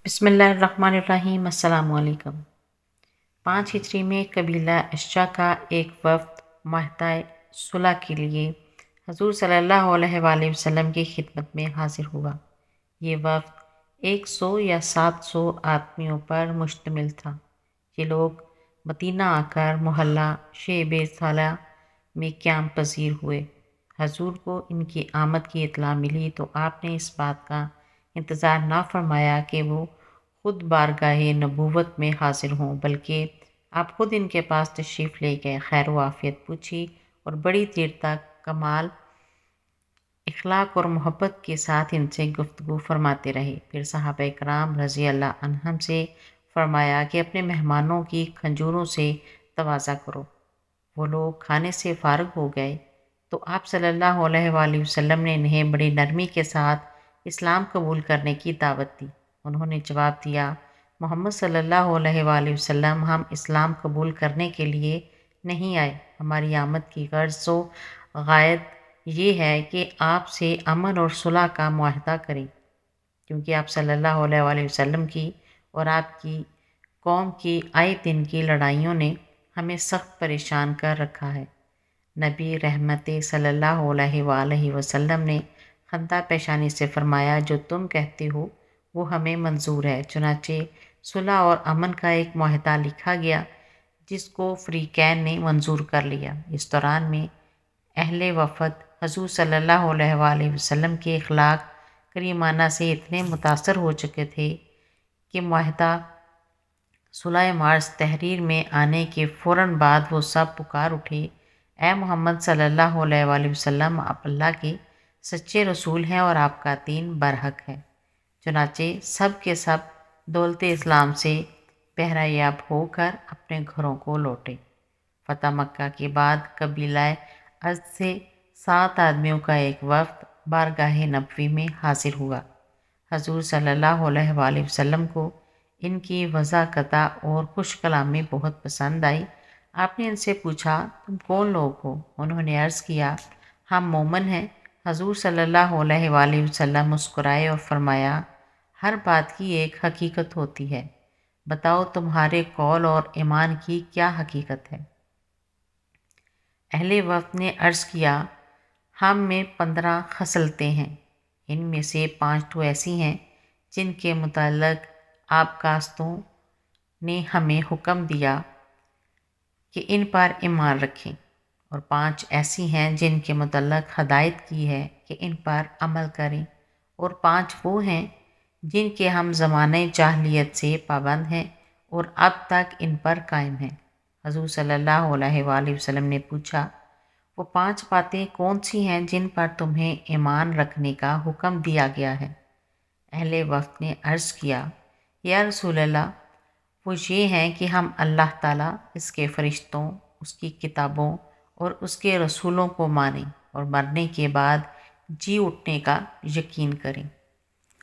بسم اللہ الرحمن الرحیم۔ السلام علیکم۔ 5 ہجری میں قبیلہ اشجع کا ایک وفد معاہدہ صلح کے لیے حضور صلی اللہ علیہ وآلہ وسلم کی خدمت میں حاضر ہوا۔ یہ وفد 100 یا 700 آدمیوں پر مشتمل تھا۔ یہ لوگ مدینہ آ کر محلہ شعب صالح میں قیام پذیر ہوئے۔ حضور کو ان کی آمد کی اطلاع ملی تو آپ نے اس بات کا انتظار نہ فرمایا کہ وہ خود بارگاہ نبوت میں حاضر ہوں، بلکہ آپ خود ان کے پاس تشریف لے گئے، خیر و عافیت پوچھی اور بڑی دیر تک کمال اخلاق اور محبت کے ساتھ ان سے گفتگو فرماتے رہے۔ پھر صحابہ کرام رضی اللہ عنہم سے فرمایا کہ اپنے مہمانوں کی کھنجوروں سے تواضع کرو۔ وہ لوگ کھانے سے فارغ ہو گئے تو آپ صلی اللہ علیہ وآلہ وسلم نے انہیں بڑی نرمی کے ساتھ اسلام قبول کرنے کی دعوت دی۔ انہوں نے جواب دیا، محمد صلی اللہ علیہ وآلہ وسلم، ہم اسلام قبول کرنے کے لیے نہیں آئے۔ ہماری آمد کی غرض و غایت یہ ہے کہ آپ سے امن اور صلح کا معاہدہ کریں، کیونکہ آپ صلی اللہ علیہ وآلہ وسلم کی اور آپ کی قوم کی آئے دن کی لڑائیوں نے ہمیں سخت پریشان کر رکھا ہے۔ نبی رحمت صلی اللہ علیہ وآلہ وسلم نے خندہ پیشانی سے فرمایا، جو تم کہتے ہو وہ ہمیں منظور ہے۔ چنانچہ صلح اور امن کا ایک معاہدہ لکھا گیا جس کو فریقین نے منظور کر لیا۔ اس دوران میں اہل وفد حضور صلی اللہ علیہ وآلہ وسلم کے اخلاق کریمانہ سے اتنے متاثر ہو چکے تھے کہ معاہدہ صلح مارچ تحریر میں آنے کے فوراً بعد وہ سب پکار اٹھے، اے محمد صلی اللہ علیہ وآلہ وسلم، آپ اللہ کے سچے رسول ہیں اور آپ کا دین برحق ہے۔ چنانچہ سب کے سب دولت اسلام سے بہرہ یاب ہو کر اپنے گھروں کو لوٹے۔ فتح مکہ کے بعد قبیلہ ازد سے 7 آدمیوں کا ایک وفد بارگاہ نبوی میں حاضر ہوا۔ حضور صلی اللہ علیہ وآلہ وسلم کو ان کی وضاحت اور خوش کلامی بہت پسند آئی۔ آپ نے ان سے پوچھا، تم کون لوگ ہو؟ انہوں نے عرض کیا، ہم مومن ہیں۔ حضور صلی اللہ علیہ وآلہ وسلم مسکرائے اور فرمایا، ہر بات کی ایک حقیقت ہوتی ہے، بتاؤ تمہارے قول اور ایمان کی کیا حقیقت ہے؟ اہل وفد نے عرض کیا، ہم میں 15 خصلتیں ہیں، ان میں سے 5 تو ایسی ہیں جن کے متعلق آپ کاستوں نے ہمیں حکم دیا کہ ان پر ایمان رکھیں، اور 5 ایسی ہیں جن کے متعلق ہدایت کی ہے کہ ان پر عمل کریں، اور 5 وہ ہیں جن کے ہم زمانہ جاہلیت سے پابند ہیں اور اب تک ان پر قائم ہیں۔ حضور صلی اللہ علیہ وآلہ وسلم نے پوچھا، وہ 5 باتیں کون سی ہیں جن پر تمہیں ایمان رکھنے کا حکم دیا گیا ہے؟ اہل وفد نے عرض کیا، یا رسول اللہ، وہ یہ ہیں کہ ہم اللہ تعالیٰ، اس کے فرشتوں، اس کی کتابوں اور اس کے رسولوں کو مانیں اور مرنے کے بعد جی اٹھنے کا یقین کریں۔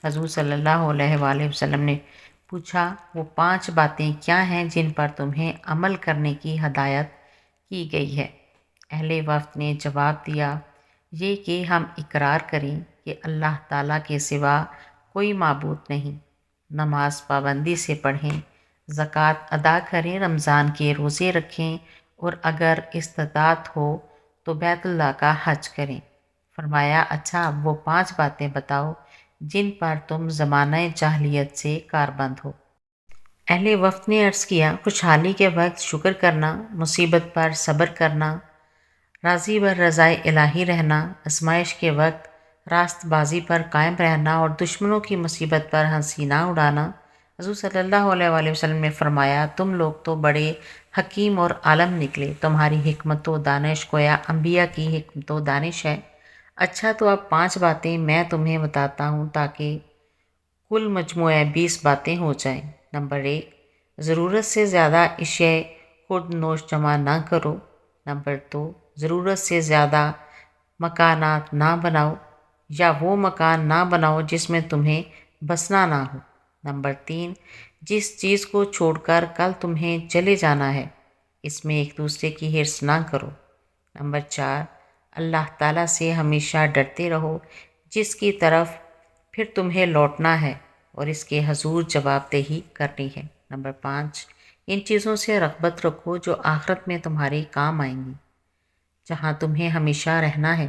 حضور صلی اللہ علیہ وآلہ وسلم نے پوچھا، وہ 5 باتیں کیا ہیں جن پر تمہیں عمل کرنے کی ہدایت کی گئی ہے؟ اہل وفد نے جواب دیا، یہ کہ ہم اقرار کریں کہ اللہ تعالیٰ کے سوا کوئی معبود نہیں، نماز پابندی سے پڑھیں، زکوٰۃ ادا کریں، رمضان کے روزے رکھیں، اور اگر استطاعت ہو تو بیت اللہ کا حج کریں۔ فرمایا، اچھا اب وہ 5 باتیں بتاؤ جن پر تم زمانہ جاہلیت سے کاربند ہو۔ اہل وفد نے عرض کیا، خوشحالی کے وقت شکر کرنا، مصیبت پر صبر کرنا، راضی بر رضائے الہی رہنا، آزمائش کے وقت راست بازی پر قائم رہنا اور دشمنوں کی مصیبت پر ہنسی نہ اڑانا۔ حضور صلی اللہ علیہ وآلہ وسلم نے فرمایا، تم لوگ تو بڑے حکیم اور عالم نکلے، تمہاری حکمت و دانش گویا انبیاء کی حکمت و دانش ہے۔ اچھا تو اب 5 باتیں میں تمہیں بتاتا ہوں تاکہ کل مجموعہ 20 باتیں ہو جائیں۔ نمبر 1، ضرورت سے زیادہ اشیاء خورد نوش جمع نہ کرو۔ نمبر 2، ضرورت سے زیادہ مکانات نہ بناؤ یا وہ مکان نہ بناؤ جس میں تمہیں بسنا نہ ہو۔ نمبر 3، جس چیز کو چھوڑ کر کل تمہیں چلے جانا ہے اس میں ایک دوسرے کی حرص نہ کرو۔ نمبر 4، اللہ تعالیٰ سے ہمیشہ ڈرتے رہو جس کی طرف پھر تمہیں لوٹنا ہے اور اس کے حضور جواب دہی کرنی ہے۔ نمبر 5، ان چیزوں سے رغبت رکھو جو آخرت میں تمہارے کام آئیں گی، جہاں تمہیں ہمیشہ رہنا ہے۔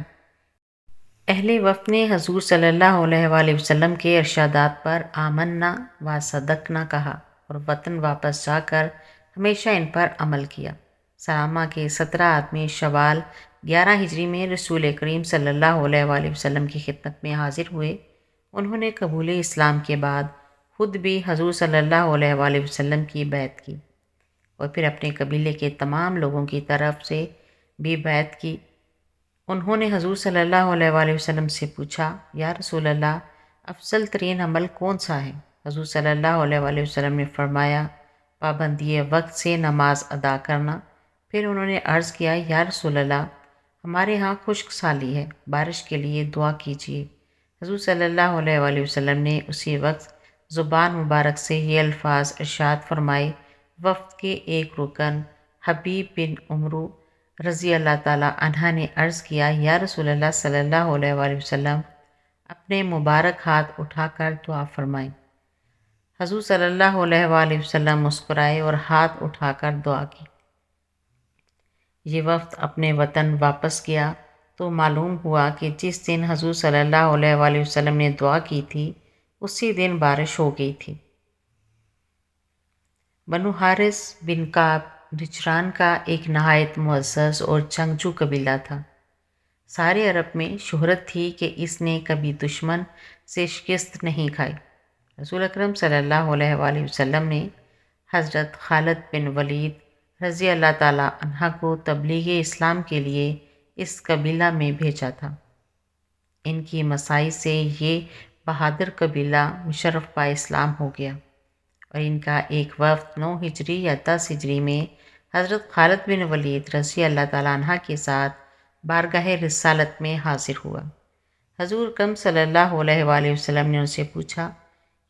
اہل وفد نے حضور صلی اللہ علیہ وآلہ وسلم کے ارشادات پر آمنا و صدقنا کہا اور وطن واپس جا کر ہمیشہ ان پر عمل کیا۔ سلامہ کے 17 آدمی شوال 11 ہجری میں رسول کریم صلی اللہ علیہ وآلہ وسلم کی خدمت میں حاضر ہوئے۔ انہوں نے قبول اسلام کے بعد خود بھی حضور صلی اللہ علیہ وآلہ وسلم کی بیعت کی اور پھر اپنے قبیلے کے تمام لوگوں کی طرف سے بھی بیعت کی۔ انہوں نے حضور صلی اللہ علیہ وآلہ وسلم سے پوچھا، یا رسول اللہ، افضل ترین عمل کون سا ہے؟ حضور صلی اللہ علیہ وآلہ وسلم نے فرمایا، پابندی وقت سے نماز ادا کرنا۔ پھر انہوں نے عرض کیا، یا رسول اللہ، ہمارے ہاں خشک سالی ہے، بارش کے لیے دعا کیجیے۔ حضور صلی اللہ علیہ وآلہ وسلم نے اسی وقت زبان مبارک سے یہ الفاظ ارشاد فرمائے۔ وفد کے ایک رکن حبیب بن عمرو رضی اللہ تعالیٰ عنہ نے عرض کیا، یا رسول اللہ صلی اللہ علیہ وآلہ وسلم، اپنے مبارک ہاتھ اٹھا کر دعا فرمائیں۔ حضور صلی اللہ علیہ وآلہ وسلم مسکرائے اور ہاتھ اٹھا کر دعا کی۔ یہ وفد اپنے وطن واپس گیا تو معلوم ہوا کہ جس دن حضور صلی اللہ علیہ وآلہ وسلم نے دعا کی تھی اسی دن بارش ہو گئی تھی۔ بنو حارث بن کعب نجران کا ایک نہایت معزز اور جنگجو قبیلہ تھا۔ سارے عرب میں شہرت تھی کہ اس نے کبھی دشمن سے شکست نہیں کھائی۔ رسول اکرم صلی اللہ علیہ وآلہ وسلم نے حضرت خالد بن ولید رضی اللہ تعالیٰ عنہ کو تبلیغ اسلام کے لیے اس قبیلہ میں بھیجا تھا۔ ان کی مساعی سے یہ بہادر قبیلہ مشرف پا اسلام ہو گیا اور ان کا ایک وفد 9 ہجری یا 10 ہجری میں حضرت خالد بن ولید رضی اللہ تعالیٰ عنہ کے ساتھ بارگاہ رسالت میں حاضر ہوا۔ حضور اکرم صلی اللہ علیہ وآلہ وسلم نے ان سے پوچھا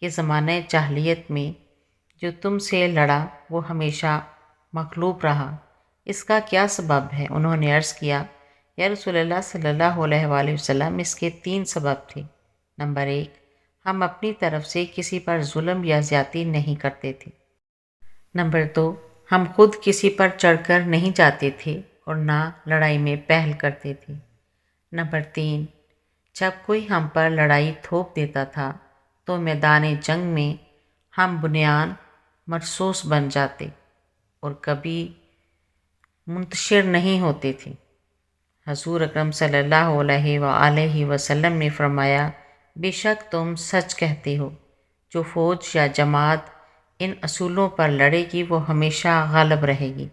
کہ زمانہ جاہلیت میں جو تم سے لڑا وہ ہمیشہ مغلوب رہا، اس کا کیا سبب ہے؟ انہوں نے عرض کیا، یا رسول اللہ صلی اللہ علیہ وآلہ وسلم، اس کے 3 سبب تھے۔ نمبر 1، ہم اپنی طرف سے کسی پر ظلم یا زیادتی نہیں کرتے تھے۔ نمبر 2، ہم خود کسی پر چڑھ کر نہیں جاتے تھے اور نہ لڑائی میں پہل کرتے تھے۔ نمبر 3، جب کوئی ہم پر لڑائی تھوپ دیتا تھا تو میدان جنگ میں ہم بنیان مرصوص بن جاتے اور کبھی منتشر نہیں ہوتے تھے۔ حضور اکرم صلی اللہ علیہ وآلہ وسلم نے فرمایا، بے شک تم سچ کہتے ہو، جو فوج یا جماعت ان اصولوں پر لڑے گی وہ ہمیشہ غالب رہے گی۔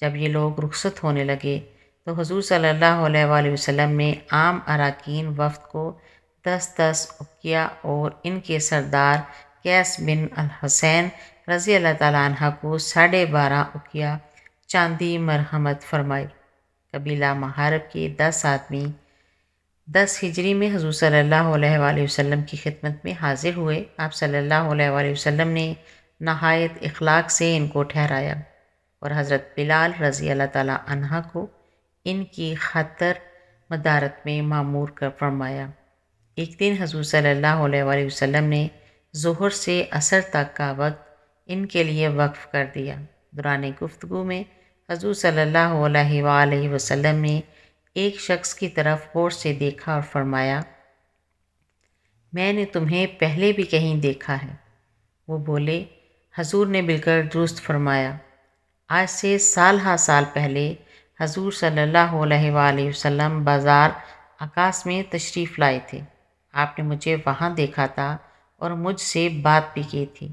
جب یہ لوگ رخصت ہونے لگے تو حضور صلی اللہ علیہ وآلہ وسلم نے عام اراکین وفد کو 10 اقیہ اور ان کے سردار قیس بن الحسین رضی اللہ تعالیٰ عنہ کو 12.5 اقیہ چاندی مرحمت فرمائی۔ قبیلہ محارب کے 10 آدمی 10 ہجری میں حضور صلی اللہ علیہ وآلہ وسلم کی خدمت میں حاضر ہوئے۔ آپ صلی اللہ علیہ وآلہ وسلم نے نہایت اخلاق سے ان کو ٹھہرایا اور حضرت بلال رضی اللہ تعالیٰ عنہ کو ان کی خاطر مدارت میں مامور کر فرمایا۔ ایک دن حضور صلی اللہ علیہ وآلہ وسلم نے ظہر سے عصر تک کا وقت ان کے لیے وقف کر دیا۔ دوران گفتگو میں حضور صلی اللہ علیہ وآلہ وسلم نے ایک شخص کی طرف غور سے دیکھا اور فرمایا، میں نے تمہیں پہلے بھی کہیں دیکھا ہے۔ وہ بولے، حضور نے بالکل درست فرمایا، آج سے سال ہا سال پہلے حضور صلی اللہ علیہ وآلہ وسلم بازار عکاس میں تشریف لائے تھے۔ آپ نے مجھے وہاں دیکھا تھا اور مجھ سے بات بھی کی تھی۔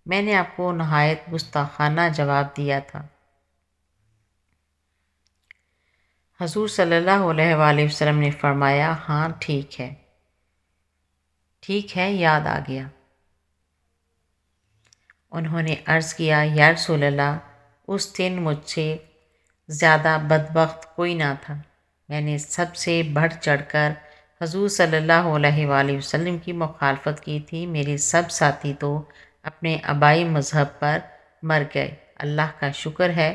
میں نے آپ کو نہایت گستاخانہ جواب دیا تھا۔ حضور صلی اللہ علیہ وآلہ وسلم نے فرمایا، ہاں ٹھیک ہے، یاد آ گیا۔ انہوں نے عرض کیا، یا رسول اللہ، اس دن مجھ سے زیادہ بدبخت کوئی نہ تھا۔ میں نے سب سے بڑھ چڑھ کر حضور صلی اللہ علیہ وآلہ وسلم کی مخالفت کی تھی۔ میرے سب ساتھی تو اپنے آبائی مذہب پر مر گئے۔ اللہ کا شکر ہے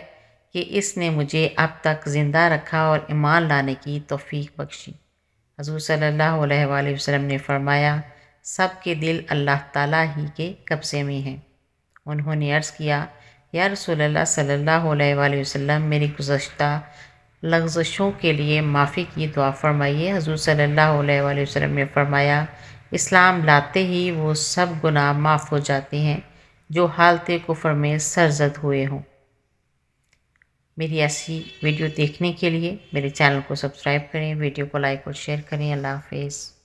کہ اس نے مجھے اب تک زندہ رکھا اور ایمان لانے کی توفیق بخشی۔ حضور صلی اللہ علیہ وآلہ وسلم نے فرمایا، سب کے دل اللہ تعالیٰ ہی کے قبضے میں ہیں۔ انہوں نے عرض کیا، یا رسول اللہ صلی اللہ علیہ وآلہ وسلم، میری گزشتہ لغزشوں کے لیے معافی کی دعا فرمائیے۔ حضور صلی اللہ علیہ وآلہ وسلم نے فرمایا، اسلام لاتے ہی وہ سب گناہ معاف ہو جاتے ہیں جو حالت کفر میں سرزد ہوئے ہوں۔ میری ایسی ویڈیو دیکھنے کے لیے میرے چینل کو سبسکرائب کریں، ویڈیو کو لائک اور شیئر کریں۔ اللہ حافظ۔